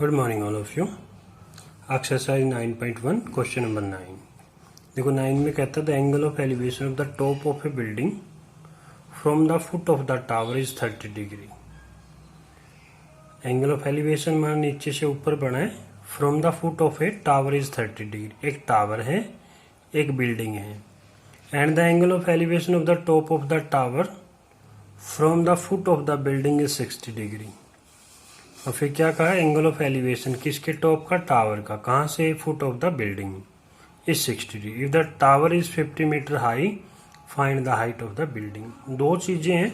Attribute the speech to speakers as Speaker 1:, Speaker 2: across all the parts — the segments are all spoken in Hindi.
Speaker 1: Good morning all of you. Exercise 9.1 question number 9। देखो 9 में कहता है the angle of elevation of the top of A building from the foot of the tower is 30 degree. Angle of elevation मान नीचे से ऊपर बना है, from the foot of A tower is 30 degree. एक टावर है, एक बिल्डिंग है। And the angle of elevation of the top of the tower from the foot of the building is 60 degree. और फिर क्या कहा, एंगल ऑफ एलिवेशन किसके टॉप का, टावर का। कहां से, foot of the building is 60 degree. If the tower is 50 metre high find the height of the building. दो चीजें हैं,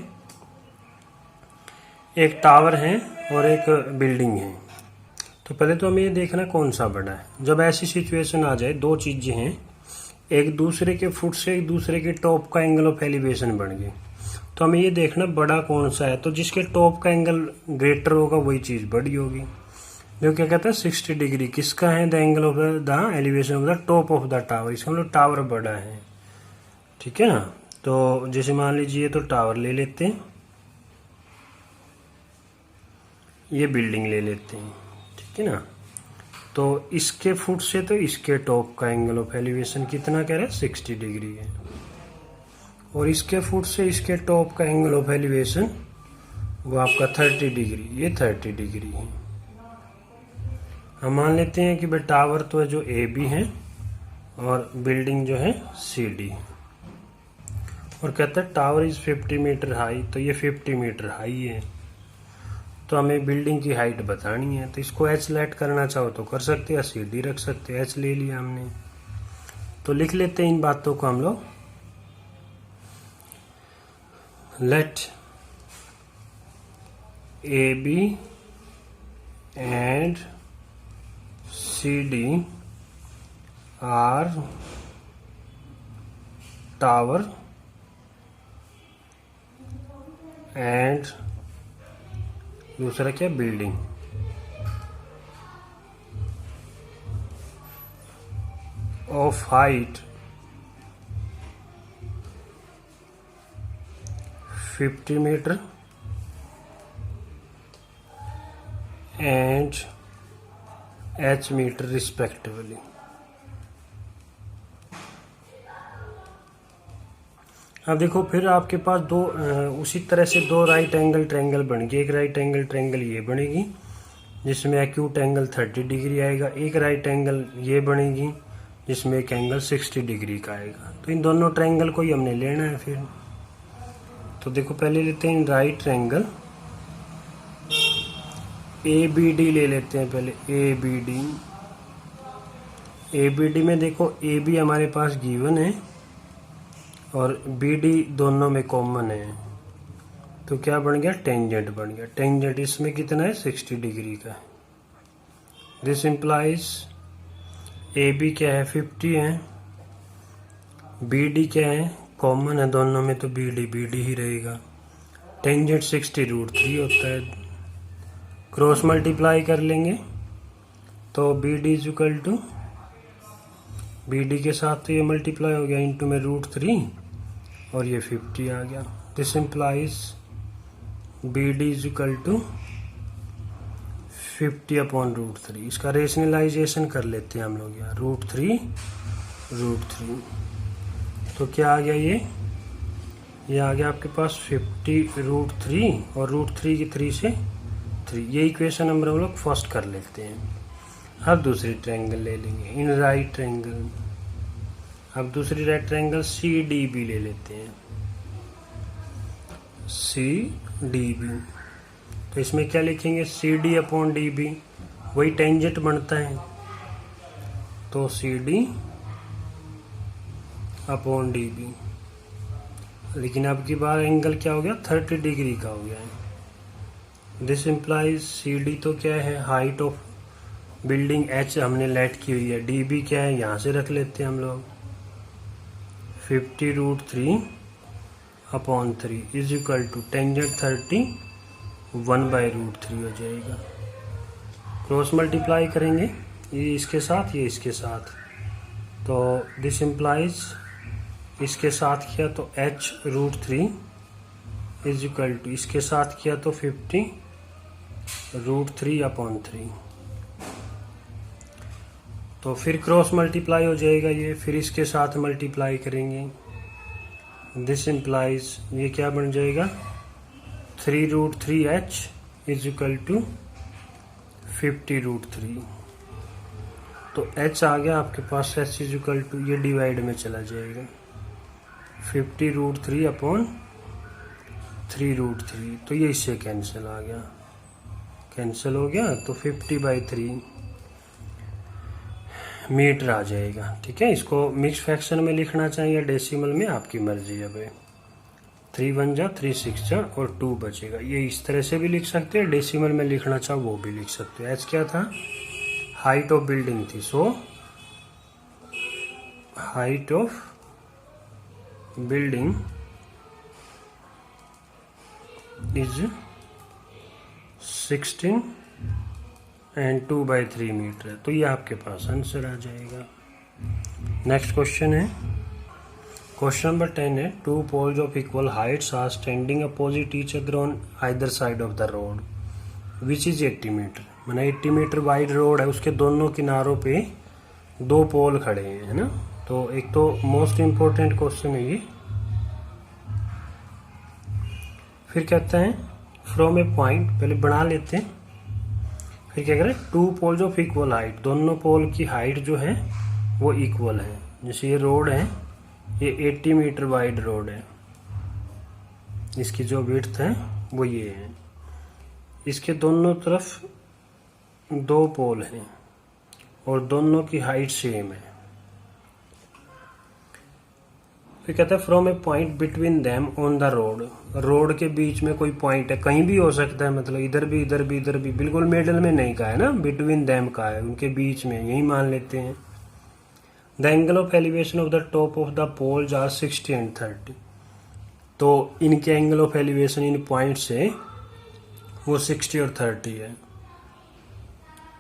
Speaker 1: एक टावर है और एक बिल्डिंग है। तो पहले तो हमें ये देखना कौन सा बड़ा है। जब ऐसी सिचुएशन आ जाए, दो चीजें हैं, एक दूसरे के फुट से एक दूसरे के टॉप का एंगल ऑफ एलिवेशन बन गए, तो हमें ये देखना बड़ा कौन सा है। तो जिसके टॉप का एंगल ग्रेटर होगा वही चीज बड़ी होगी। जो क्या कहता है 60 डिग्री किसका है, the angle of the elevation of the top of the tower. इसका मतलब टावर बड़ा है, ठीक है ना। तो जैसे मान लीजिए तो टावर ले लेते हैं, ये बिल्डिंग ले लेते हैं, ठीक है ना। तो इसके फुट से तो इसके टॉप का एंगल ऑफ एलिवेशन कितना कह रहा है, 60 डिग्री है। और इसके फुट से इसके टॉप का एंगल ऑफ एलिवेशन वो आपका 30 डिग्री, ये 30 डिग्री है। हम मान लेते हैं कि भाई टावर तो है जो ए बी है और बिल्डिंग जो है सी डी है। और कहता है टावर इज 50 मीटर हाई, तो ये 50 मीटर हाई है। तो हमें बिल्डिंग की हाइट बतानी है, तो इसको एच लेट करना चाहो तो कर सकते हैं, सी डी रख सकते हैं। एच ले लिया हमने, तो लिख लेते हैं इन बातों को हम लोग। Let AB and CD are tower and दूसरा क्या, building. Of height 50 metre and h metre respectively. अब देखो फिर आपके पास दो उसी तरह से दो राइट एंगल ट्रायंगल बन गए। एक राइट एंगल ट्रायंगल ये बनेगी जिसमें एक्यूट एंगल 30 डिग्री आएगा। एक राइट एंगल ये बनेगी जिसमें एक एंगल 60 डिग्री का आएगा। तो इन दोनों ट्रायंगल को ही हमने लेना है फिर। तो देखो पहले लेते हैं right triangle A B D ले लेते हैं पहले। A B D, A B D में देखो ए बी हमारे पास गिवन है और बी डी दोनों में कॉमन है। तो क्या बन गया, टेंजेंट बन गया। टेंजेंट इसमें कितना है, 60 डिग्री का। दिस इंप्लाइज ए बी क्या है, 50 है। बी डी क्या है, कॉमन है दोनों में, तो बी डी ही रहेगा। टेंजेंट 60 √3 होता है। क्रॉस मल्टीप्लाई कर लेंगे तो B D is equal to, B D के साथ तो ये मल्टीप्लाई हो गया इंटू में √3 और ये 50 आ गया। This implies B D is equal to 50/√3। इसका रेशनलाइजेशन कर लेते हैं हम लोग यहाँ, √3 तो क्या आ गया, ये आ गया आपके पास 50√3 और √3 की 3 से 3। ये इक्वेशन नंबर हम लोग फर्स्ट कर लेते हैं। अब दूसरी ट्रायंगल ले लेंगे इन राइट ट्रायंगल। अब दूसरी right triangle C D B ले लेते हैं, सी डी बी। तो इसमें क्या लिखेंगे, सी डी/डी बी, वही टेंजेंट बनता है। तो सी डी/डी बी। लेकिन अब की बार एंगल क्या हो गया, 30 डिग्री का हो गया है। दिस इंप्लाइज सी डी तो क्या है, हाइट ऑफ बिल्डिंग h हमने लेट की हुई है। डी बी क्या है, यहाँ से रख लेते हैं हम लोग, 50√3/3 इज इक्वल टू टेंजेंट 30 1/√3 हो जाएगा। क्रॉस मल्टीप्लाई करेंगे, ये इसके साथ ये इसके साथ। तो दिस इंप्लाइज इसके साथ किया तो h√3 इज इक्वल टू, इसके साथ किया तो 50√3/3। तो फिर क्रॉस मल्टीप्लाई हो जाएगा ये, फिर इसके साथ मल्टीप्लाई करेंगे। दिस इम्प्लाइज ये क्या बन जाएगा 3√3h इज इक्वल टू 50√3। तो h आ गया आपके पास, h इज इक्वल टू ये डिवाइड में चला जाएगा 50√3 अपॉन 3√3। तो ये इससे कैंसिल आ गया, कैंसिल हो गया। तो 50/3 मीटर आ जाएगा। ठीक है, इसको मिक्स फ्रैक्शन में लिखना चाहिए डेसिमल में, आपकी मर्जी है भाई। 3 1 जा 3 6 जा और 2 बचेगा। ये इस तरह से भी लिख सकते हैं, डेसिमल में लिखना चाहो वो भी लिख सकते हो। एच क्या था, हाइट ऑफ बिल्डिंग थी, so height of building is 16 and 2/3 metre है। तो ये आपके पास आंसर आ जाएगा। नेक्स्ट क्वेश्चन है, क्वेश्चन नंबर 10 है, 2 poles of equal heights are standing opposite each other on either side of the road which is 80 metre. माना 80 मीटर वाइड रोड है, उसके दोनों किनारों पे 2 पोल खड़े हैं, है ना। तो एक तो मोस्ट इम्पोर्टेंट क्वेश्चन है ये। फिर कहते हैं फ्रॉम ए पॉइंट, पहले बना लेते हैं, फिर क्या करें 2 poles ऑफ इक्वल हाइट, दोनों पोल की हाइट जो है वो इक्वल है। जैसे ये रोड है, ये 80 मीटर वाइड रोड है, इसकी जो विड्थ है वो ये है, इसके दोनों तरफ 2 पोल हैं और दोनों की हाइट सेम है। फिर कहता है from A point between them on the road, road के बीच में कोई पॉइंट है, कहीं भी हो सकता है, मतलब इधर भी इधर भी इधर भी, बिल्कुल मिडल में नहीं कहा है ना, बिटवीन देम का है, उनके बीच में, यही मान लेते हैं। The angle of elevation of the top of the poles are 60 and 30। तो इनके एंगल ऑफ एलिवेशन इन पॉइंट से वो 60 और 30 है।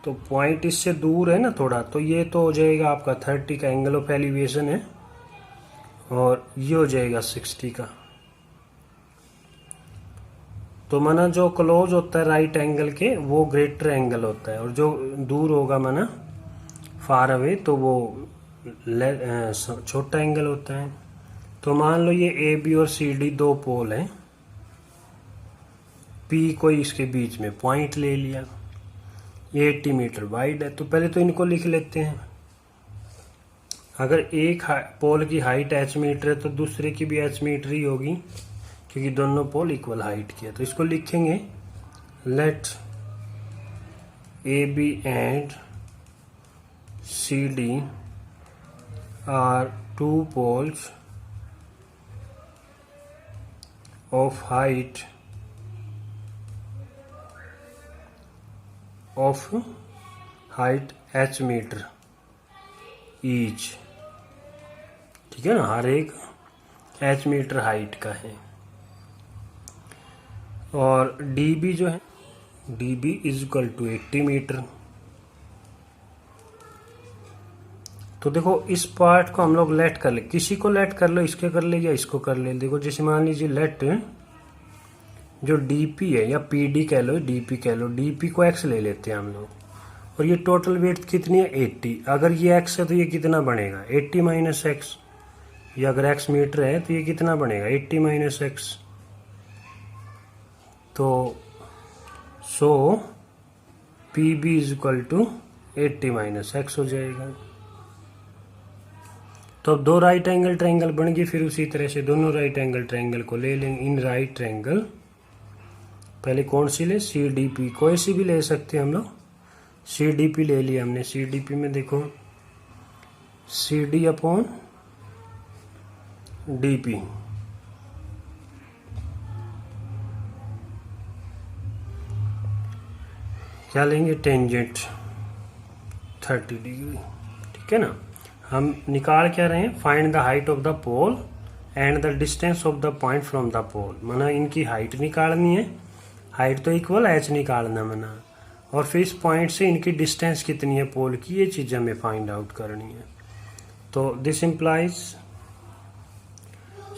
Speaker 1: तो पॉइंट इससे दूर है ना थोड़ा, तो ये तो हो जाएगा आपका 30 का एंगल ऑफ एलिवेशन है, और ये हो जाएगा 60 का। तो माना जो क्लोज होता है राइट एंगल के वो ग्रेटर एंगल होता है, और जो दूर होगा माना फार अवे तो वो छोटा एंगल होता है। तो मान लो ये ए बी और सी डी 2 पोल हैं, पी कोई इसके बीच में पॉइंट ले लिया, ये 80 मीटर वाइड है। तो पहले तो इनको लिख लेते हैं। अगर एक पोल की हाइट h मीटर है तो दूसरे की भी h मीटर ही होगी, क्योंकि दोनों पोल इक्वल हाइट की है। तो इसको लिखेंगे let A B and C D are 2 poles of height h metre each. ठीक है ना, हर एक h मीटर हाइट का है। और डी बी जो है, D B is equal to 80 metre. तो देखो इस पार्ट को हम लोग लेट कर ले, किसी को लेट कर लो, इसके कर ले या इसको कर ले। देखो जैसे मान लीजिए लेट जो डीपी है या पीडी कह लो, डीपी कह लो, डीपी को एक्स ले लेते हैं हम लोग, और ये टोटल विड्थ कितनी है 80। अगर ये एक्स है तो ये कितना बनेगा 80 माइनस एक्स। ये अगर एक्स मीटर है तो ये कितना बनेगा 80 माइनस एक्स। तो so P B is equal to 80 minus x हो जाएगा। तो अब 2 राइट एंगल ट्रायंगल बन गई। फिर उसी तरह से दोनों राइट एंगल ट्रायंगल को ले लेंगे। इन राइट ट्रायंगल पहले कौन सी ले, सी डी पी, कोई सी भी ले सकते हैं हम लोग। सी डी पी ले लिया हमने। सी डी पी में देखो C D upon D P, क्या लेंगे टेंजेंट 30 डिग्री। ठीक है ना। हम निकाल क्या रहे हैं, find the height of the pole and the distance of the point from the pole. माना इनकी हाइट निकालनी है, हाइट तो इक्वल एच निकालना माना, और फिर इस पॉइंट से इनकी डिस्टेंस कितनी है पोल की, ये चीज हमें फाइंड आउट करनी है। तो दिस इम्प्लाइज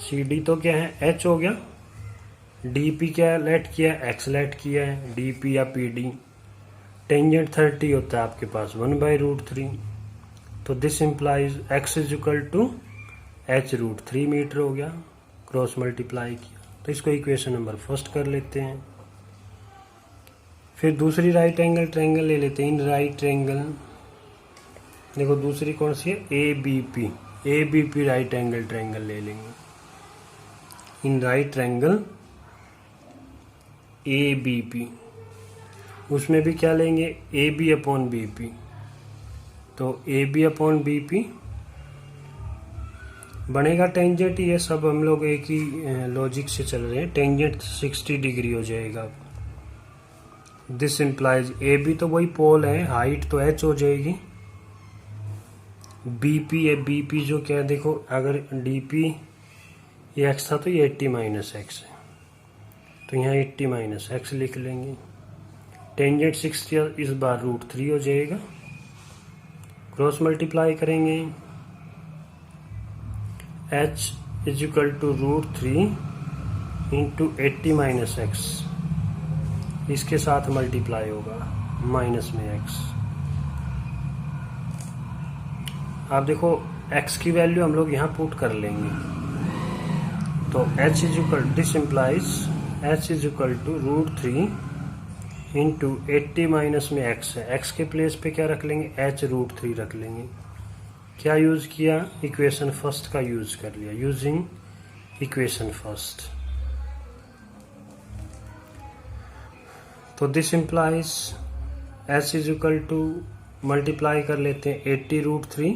Speaker 1: सी डी तो क्या है एच हो गया, डी पी क्या लेट किया है, एक्स लेट किया है, डी पी या पी डी। टेंजेंट 30 होता है आपके पास 1/√3, तो this implies x is equal to h√3 metre हो गया, क्रॉस मल्टीप्लाई किया। तो इसको इक्वेशन नंबर फर्स्ट कर लेते हैं। फिर दूसरी राइट एंगल ट्रायंगल ले लेते हैं। इन राइट ट्रायंगल देखो दूसरी कौन सी है, A B P right angle triangle ले लेंगे। In right triangle A B P, उसमें भी क्या लेंगे, A B upon B P. तो A B upon B P बनेगा टेंजेंट, ये सब हम लोग एक ही लॉजिक से चल रहे हैं। टेंजेंट 60 डिग्री हो जाएगा। दिस इम्प्लाइज ए बी तो वही पोल है, हाइट तो h हो जाएगी। बी पी है, बी पी जो क्या है देखो, अगर डी पी ये x था तो ये 80 माइनस x है, तो यहाँ 80 माइनस x लिख लेंगे। टेंजेंट 60 इस बार √3 हो जाएगा। क्रॉस मल्टीप्लाई करेंगे, h is equal to √3 into 80 minus x, इसके साथ मल्टीप्लाई होगा माइनस में x। आप देखो x की वैल्यू हम लोग यहाँ पुट कर लेंगे। तो h is equal, this implies h is equal to √3 into 80 minus में x है, x के प्लेस पे क्या रख लेंगे, h√3 रख लेंगे। क्या यूज किया, इक्वेशन फर्स्ट का यूज कर लिया, यूजिंग इक्वेशन फर्स्ट। तो this implies h is equal to, multiply कर लेते हैं 80√3।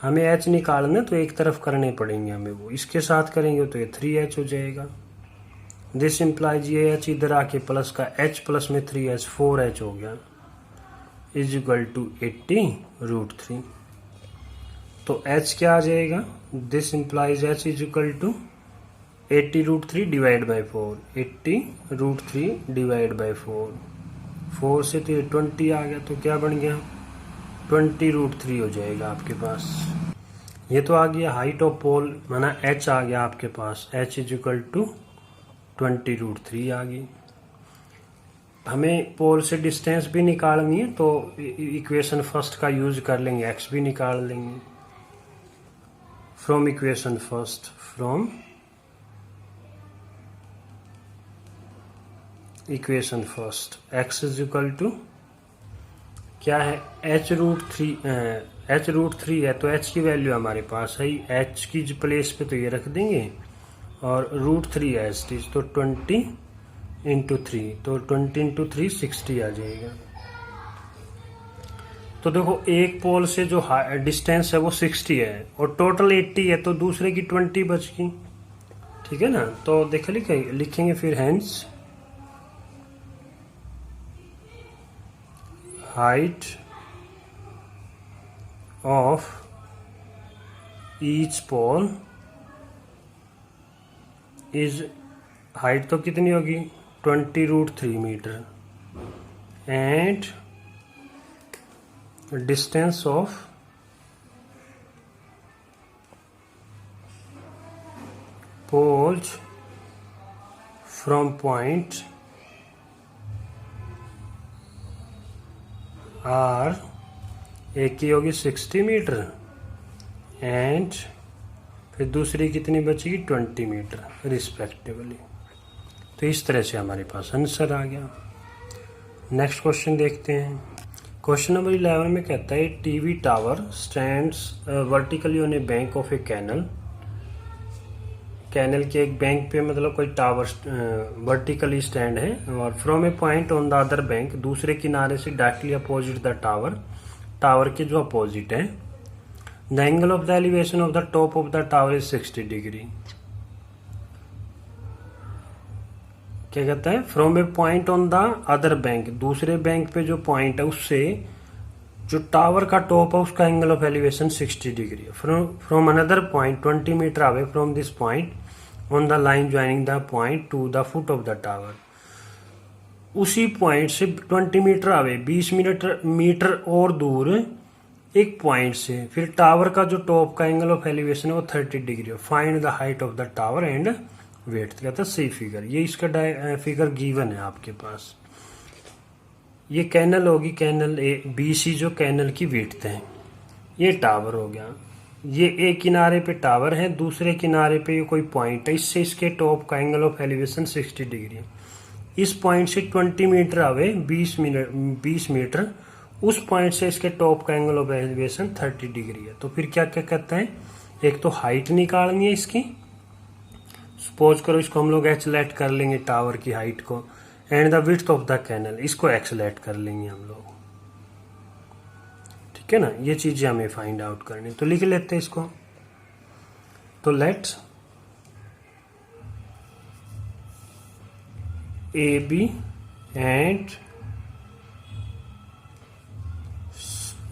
Speaker 1: हमें h निकालना तो एक तरफ करने पड़ेंगे हमें, वो इसके साथ करेंगे तो ये 3h हो जाएगा। दिस इम्प्लाइज ये h इधर आके प्लस का h प्लस में 3h 4h हो गया, इज इक्वल टू 80√3। तो h क्या आ जाएगा, this implies h is equal to 80√3 divide by 4, 80√3 divide by 4, 4 से तो ये 20 आ गया, तो क्या बन गया 20√3 हो जाएगा आपके पास। ये तो आ गया हाइट ऑफ पोल, माना h आ गया आपके पास, h इज इक्वल टू 20√3 आ गई। हमें पोल से डिस्टेंस भी निकालनी है, तो इक्वेशन फर्स्ट का यूज कर लेंगे, x भी निकाल लेंगे। From equation first, from equation first x is equal to क्या है, h√3 है, तो h की वैल्यू हमारे पास है, h की प्लेस पे तो ये रख देंगे, और √3 है h, तो 20 इंटू 3, तो 20 इंटू 3 60 आ जाएगा। तो देखो एक पोल से जो डिस्टेंस है वो 60 है, और टोटल 80 है, तो दूसरे की 20 बच गई, ठीक है ना। तो देख लिखेंगे फिर hence height of each pole is, height तो कितनी होगी 20√3 metre, and distance of poles from point R, एक की होगी 60 मीटर, एंड फिर दूसरी कितनी बचेगी 20 मीटर रिस्पेक्टिवली। तो इस तरह से हमारे पास आंसर आ गया। नेक्स्ट क्वेश्चन देखते हैं। क्वेश्चन नंबर 11 में कहता है TV tower stands vertically on a bank of a canal. Canal के एक बैंक पे मतलब कोई टावर वर्टिकली स्टैंड है, और from A point on the other bank, दूसरे किनारे से directly opposite the tower, tower के जो अपोजिट है, the angle of the elevation of the top of the tower is 60 degree. क्या कहता है, from A point on the other bank, दूसरे बैंक पे जो पॉइंट है उससे जो टावर का टॉप है उसका angle of elevation 60 degree. From another point 20 metre away from this point on the line joining the point to the foot of the tower, उसी पॉइंट से 20 मीटर अवे 20 मीटर और दूर एक पॉइंट से फिर टावर का जो टॉप का एंगल ऑफ एलिवेशन है वो 30 डिग्री है। Find the height of the tower and width. कहता है सही फिगर, ये इसका फिगर गिवन है आपके पास। ये कैनल होगी, कैनल ए BC जो कैनल की विड्थ है, ये टावर हो गया, ये एक किनारे पे टावर है, दूसरे किनारे पे ये कोई पॉइंट है, इससे इसके टॉप का एंगल ऑफ एलिवेशन 60 डिग्री है। इस पॉइंट से 20 मीटर अवे 20 मीटर उस पॉइंट से इसके टॉप का एंगल ऑफ एलिवेशन 30 डिग्री है। तो फिर क्या क्या कहते हैं, एक तो हाइट निकालनी है इसकी, सपोज करो इसको हम लोग एच लेट कर लेंगे टावर की हाइट को, and the width of the canal इसको एक्स लेट कर लेंगे हम लोग, ठीक है ना। ये चीजें हमें फाइंड आउट करनी, तो लिख लेते हैं इसको। तो लेट्स ए बी एंड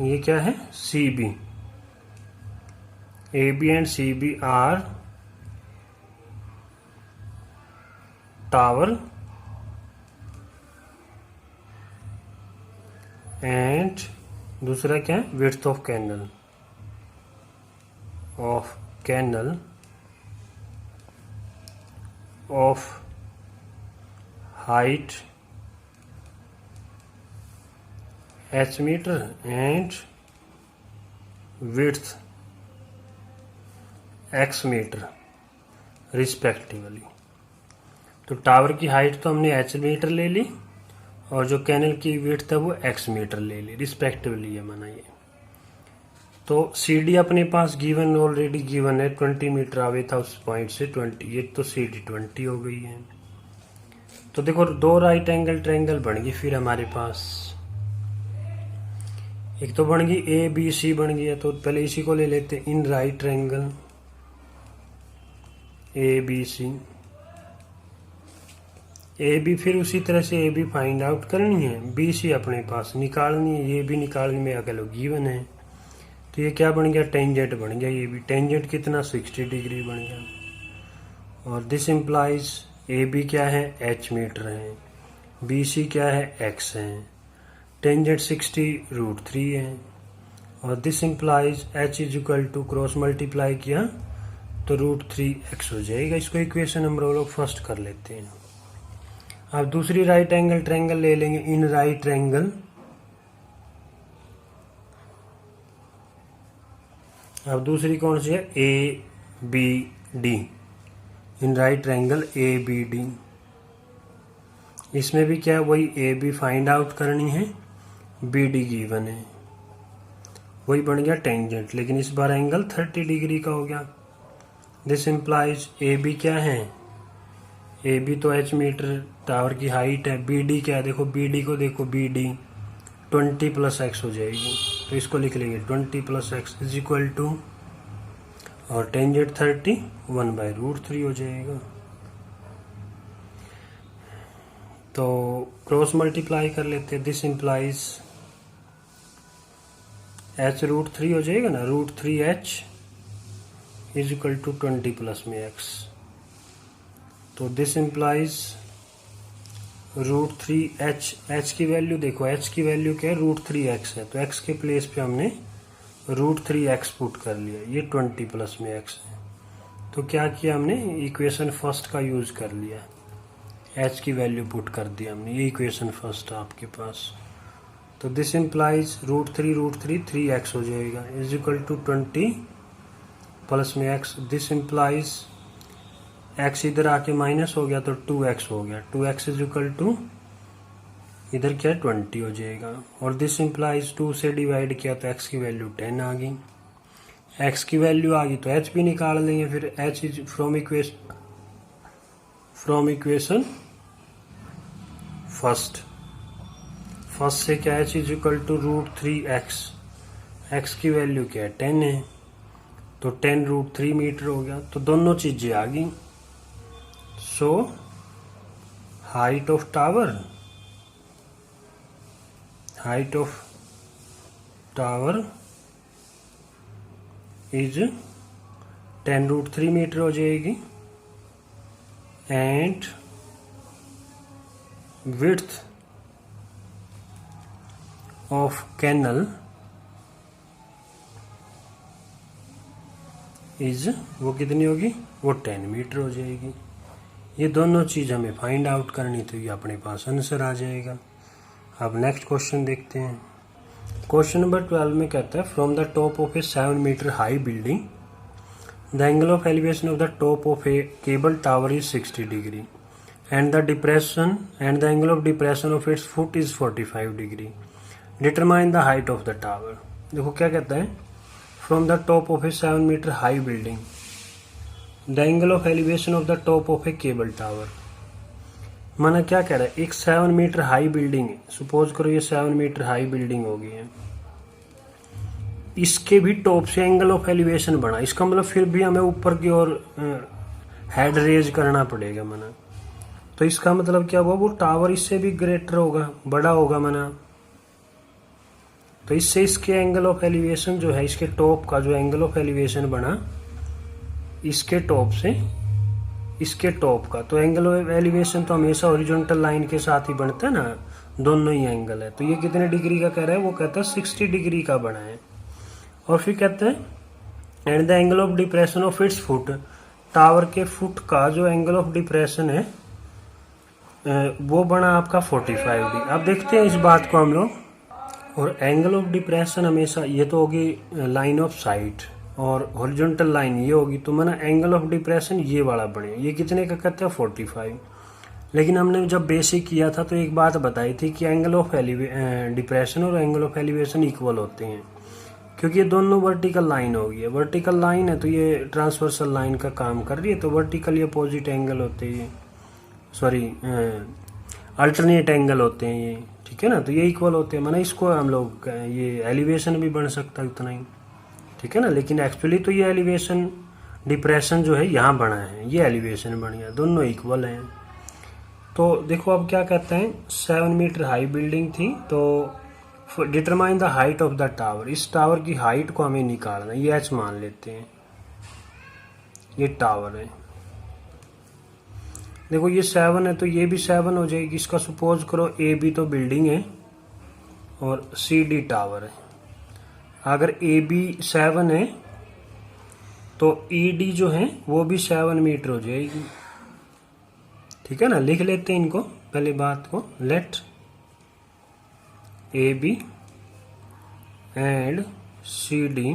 Speaker 1: ये क्या है C B, A B and C B are tower and दूसरा क्या है width of canal of height h metre and width x metre respectively. तो टावर की हाइट तो हमने h मीटर ले ली और जो कैनल की विड्थ है वो x मीटर ले ली रिस्पेक्टिवली है मनाइए। तो CD अपने पास गिवन ऑलरेडी गिवन है 20 मीटर आवे था उस पॉइंट से 20, ये तो CD 20 हो गई है। तो देखो दो राइट एंगल ट्रायंगल बन गई फिर हमारे पास, एक तो बन गई ABC बन गई है, तो पहले इसी को ले लेते हैं इन राइट ट्रायंगल ABC। AB फिर उसी तरह से AB फाइंड आउट करनी है, BC अपने पास निकालनी है, ये भी निकालने में अगर लोग गिवन है। तो ये क्या बन गया टेंजेंट बन गया, ये भी टेंजेंट कितना 60 डिग्री बन गया। और दिस इम्प्लाइज AB क्या है h मीटर है, BC क्या है x है, टेंजेंट 60√3 है। और this implies h is equal to cross multiply किया तो √3x हो जाएगा। इसको इक्वेशन हम लोग फर्स्ट कर लेते हैं। अब दूसरी राइट एंगल ट्रायंगल ले लेंगे इन राइट ट्रायंगल, अब दूसरी कौन सी है ABD, इन राइट ट्रायंगल ABD। इसमें भी क्या है वही AB फाइंड आउट करनी है, BD गिवन है, वही बन गया टेंजेंट, लेकिन इस बार एंगल 30 डिग्री का हो गया। दिस इम्प्लाइज AB क्या है, AB तो h मीटर टावर की हाइट है, BD क्या है देखो BD को देखो BD 20 + x हो जाएगी, तो इसको लिख लेंगे 20 + x इज इक्वल टू, और टेंजेंट 30 1/√3 हो जाएगा। तो क्रॉस मल्टीप्लाई कर लेते हैं, दिस इम्प्लाइज h√3 हो जाएगा ना, √3h इज इक्वल टू 20 + में x। तो दिस इम्प्लाइज √3h, h की वैल्यू देखो, h की वैल्यू क्या है √3x है, तो x के प्लेस पे हमने √3x पुट कर लिया, ये 20 + में x है। तो क्या किया हमने इक्वेशन फर्स्ट का यूज कर लिया, h की वैल्यू पुट कर दिया हमने, ये इक्वेशन फर्स्ट आपके पास। तो दिस इम्प्लाइज √3 3x हो जाएगा इज इक्वल टू 20 + में x। दिस इम्प्लाइज x इधर आके माइनस हो गया तो 2x हो गया, 2x इज इक्वल टू इधर क्या 20 हो जाएगा। और दिस इम्प्लाइज 2 से डिवाइड किया तो x की वैल्यू 10 आ गई, x की वैल्यू आ गई तो h भी निकाल लेंगे। फिर h is from equation first से क्या h is equal to √3x, x की वैल्यू क्या है 10 है, तो 10√3 मीटर हो गया। तो दोनों चीजें आ गई। So height of tower is 10√3 metre हो जाएगी, and width of canal is वो कितनी होगी, वो 10 मीटर हो जाएगी। ये दोनों चीज हमें फाइंड आउट करनी, तो ये अपने पास आंसर आ जाएगा। अब नेक्स्ट क्वेश्चन देखते हैं। क्वेश्चन नंबर 12 में कहता है from the top of a 7 metre high building the angle of elevation of the top of a cable tower is 60 degree and the angle of depression of its foot is 45 degree. Determine the height of the tower. देखो क्या कहता है, from the top of a 7 metre high building the angle of elevation of the top of a cable tower. माना क्या कह रहा है, एक 7 मीटर हाई बिल्डिंग है, सपोज करो ये 7 मीटर हाई बिल्डिंग होगी है, इसके भी टॉप से एंगल ऑफ एलिवेशन बना, इसका मतलब फिर भी हमें ऊपर की ओर हेड रेज करना पड़ेगा माना। तो इसका मतलब क्या हुआ, वो टावर इससे भी ग्रेटर होगा, बड़ा होगा माना। तो इससे इसके एंगल ऑफ एलिवेशन जो है, इसके टॉप का जो एंगल ऑफ एलिवेशन बना इसके टॉप से इसके टॉप का, तो एंगल ऑफ एलिवेशन तो हमेशा हॉरिजॉन्टल लाइन के साथ ही बनता है ना, दोनों ही एंगल है। तो ये कितने डिग्री का कह रहा है, वो कहता है 60 डिग्री का बना है। और फिर कहते हैं and the angle of depression of its foot, tower के फुट का जो एंगल ऑफ डिप्रेशन है वो बना आपका 45 डिग्री। अब देखते हैं इस बात को हम लोग। और एंगल ऑफ डिप्रेशन हमेशा, ये तो होगी लाइन ऑफ साइट और हॉरिजॉन्टल लाइन ये होगी, तो माना एंगल ऑफ डिप्रेशन ये वाला बने, ये कितने का कहते हैं 45। लेकिन हमने जब बेसिक किया था तो एक बात बताई थी कि एंगल ऑफ डिप्रेशन और एंगल ऑफ एलिवेशन इक्वल होते हैं, क्योंकि ये दोनों वर्टिकल लाइन होगी है, वर्टिकल लाइन है तो ये ट्रांसवर्सल लाइन का काम कर रही है, तो वर्टिकल ये अपोजिट एंगल होते हैं, सॉरी अल्टरनेट एंगल होते हैं ये, ठीक है ना। तो ये इक्वल होते हैं, माना इसको हम लोग ये एलिवेशन भी बन सकता है उतना ही, ठीक है ना। लेकिन एक्चुअली तो ये एलिवेशन डिप्रेशन जो है यहाँ बना है, ये एलिवेशन बन गया, दोनों इक्वल हैं। तो देखो अब क्या कहते हैं, 7 मीटर हाई बिल्डिंग थी, तो determine the height of the tower, इस टावर की हाइट को हमें निकालना है, ये h मान लेते हैं, ये टावर है। देखो ये 7 है तो ये भी 7 हो जाएगी, इसका सपोज करो ए बी तो बिल्डिंग है और सी डी टावर है। अगर ए बी 7 है तो ई डी जो है वो भी 7 मीटर हो जाएगी, ठीक है ना। लिख लेते हैं इनको पहले बात को, let A B and C D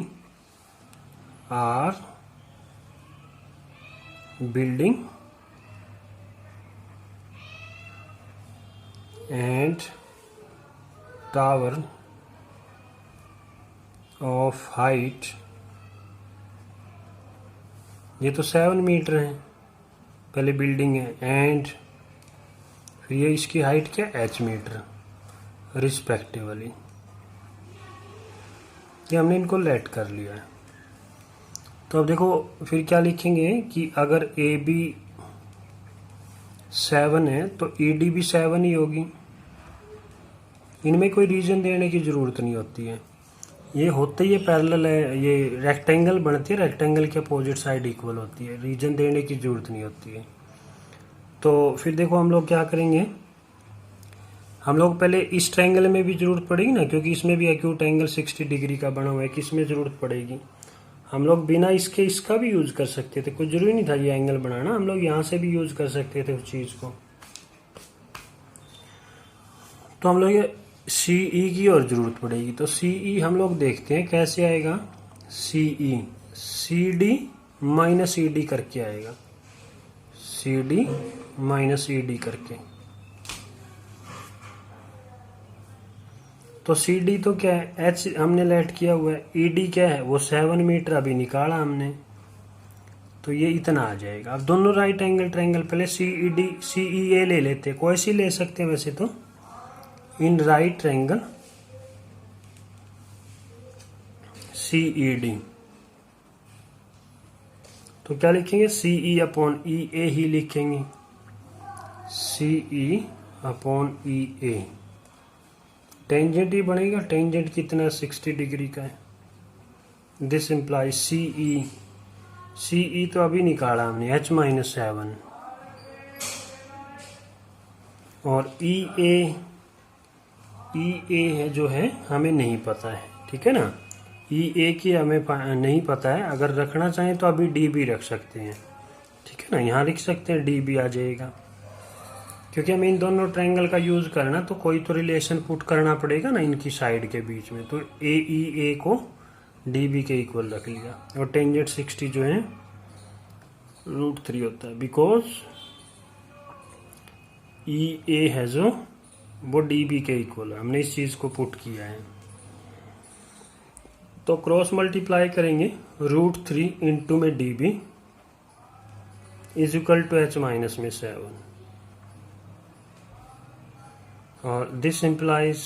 Speaker 1: are building and tower of height, ये तो 7 मीटर है, पहले बिल्डिंग है, एंड फिर ये इसकी हाइट क्या h मीटर रिस्पेक्टिवली। ये हमने इनको लेट कर लिया है। तो अब देखो फिर क्या लिखेंगे कि अगर ए बी 7 है तो ई डी भी 7 ही होगी, इनमें कोई रीजन देने की जरूरत नहीं होती है, ये होते ही पैरेलल है, ये रेक्टेंगल बनती है, रेक्टेंगल के अपोजिट साइड इक्वल होती है, रीजन देने की जरूरत नहीं होती है। तो फिर देखो हम लोग क्या करेंगे, हम लोग पहले इस ट्रायंगल में भी जरूरत पड़ेगी ना, क्योंकि इसमें भी एक्यूट एंगल 60 डिग्री का बना हुआ है, किसमें जरूरत पड़ेगी, हम लोग बिना इसके इसका भी यूज कर सकते थे, कोई जरूरी नहीं था ये एंगल बनाना, हम लोग यहाँ से भी यूज कर सकते थे उस चीज को। तो हम लोग ये सीई की और जरूरत पड़ेगी, तो सीई हम लोग देखते हैं कैसे आएगा, C E C D minus E D करके आएगा, C D minus E D करके। तो सी डी तो क्या है, एच हमने लेट किया हुआ है, ई डी क्या है, वो 7 मीटर अभी निकाला हमने, तो ये इतना आ जाएगा। अब दोनों राइट एंगल ट्रायंगल, पहले सी ई डी सी ई ए ले लेते हैं, कोई सी ले सकते हैं वैसे तो, in right triangle C E D, तो क्या लिखेंगे, सी ई अपॉन ई ए ही लिखेंगे, सी ई अपॉन ई ए। टेंजेंट ही बनेगा, टेंजेंट कितना 60 डिग्री का है, दिस इम्प्लाइज सी ई तो अभी निकाला हमने h माइनस 7, और ई ए है जो है हमें नहीं पता है, ठीक है ना, ई ए की हमें नहीं पता है, अगर रखना चाहें तो अभी डी भी रख सकते हैं, ठीक है ना, यहाँ लिख सकते हैं डी भी आ जाएगा, क्योंकि हमें इन दोनों ट्रायंगल का यूज करना, तो कोई तो रिलेशन पुट करना पड़ेगा ना इनकी साइड के बीच में। तो ए को DB के इक्वल रख लिया, और टेंजेंट 60 जो है √3 होता है, बिकॉज EA है जो वो DB के इक्वल है, हमने इस चीज को पुट किया है। तो क्रॉस मल्टीप्लाई करेंगे, √3 इंटू में DB is equal to H minus में 7, और this implies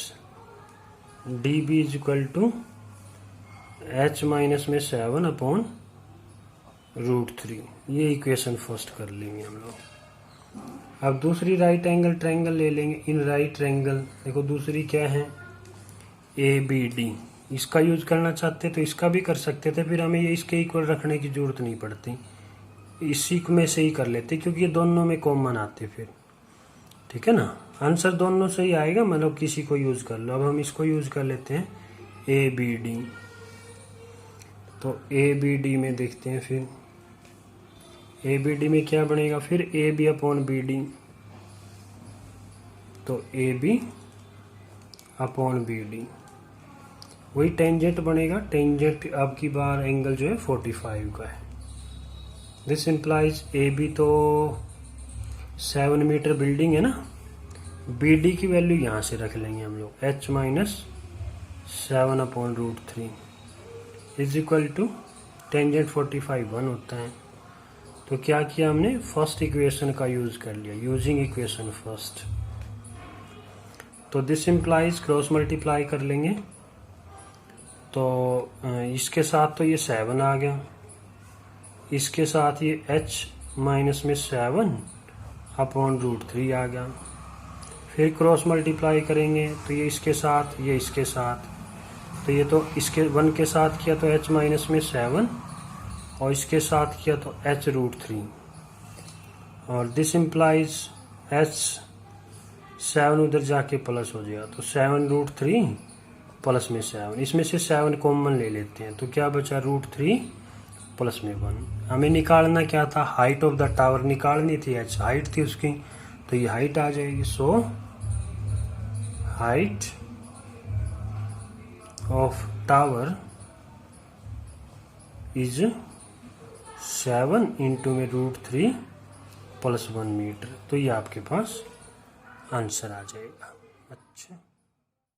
Speaker 1: DB is equal to H minus में 7 अपॉन √3। ये इक्वेशन फर्स्ट कर लेंगे हम लोग। अब दूसरी राइट एंगल ट्रायंगल ले लेंगे। इन राइट ट्रायंगल देखो दूसरी क्या है, ABD। इसका यूज करना चाहते तो इसका भी कर सकते थे, फिर हमें ये इसके इक्वल रखने की जरूरत नहीं पड़ती, इसी में से ही कर लेते क्योंकि ये दोनों में कॉमन आते फिर, ठीक है ना। आंसर दोनों से ही आएगा, मतलब किसी को यूज कर लो। अब हम इसको यूज कर लेते हैं ABD। तो ABD में देखते हैं, फिर ABD में क्या बनेगा, फिर AB अपॉन BD। तो AB अपॉन BD, वही टेंजेंट बनेगा। टेंजेंट अब की बार एंगल जो है 45 का है। दिस इम्प्लाइज AB तो 7 मीटर बिल्डिंग है ना, BD की वैल्यू यहाँ से रख लेंगे हम लोग, H minus 7 upon √3 is equal to tangent 45 1 होता है। तो क्या किया हमने, फर्स्ट इक्वेशन का यूज कर लिया, यूजिंग इक्वेशन फर्स्ट। तो दिस इम्प्लाइज क्रॉस मल्टीप्लाई कर लेंगे, तो इसके साथ तो ये 7 आ गया, इसके साथ ये H माइनस में 7 अपॉन √3 आ गया। फिर क्रॉस मल्टीप्लाई करेंगे तो ये इसके साथ, ये इसके साथ, तो ये तो इसके 1 के साथ किया तो H माइनस में 7, और इसके साथ किया तो H √3, और दिस इम्प्लाइज H 7 उधर जाके प्लस हो जाएगा, तो 7 √3 प्लस में 7, इसमें से 7 कॉमन ले लेते हैं, तो क्या बचा √3 प्लस में 1। हमें निकालना क्या था, हाइट ऑफ द टावर निकालनी थी, H हाइट थी उसकी, तो ये हाइट आ जाएगी। सो height of tower is 7 into में √3 प्लस 1 मीटर। तो ये आपके पास आंसर आ जाएगा। अच्छा।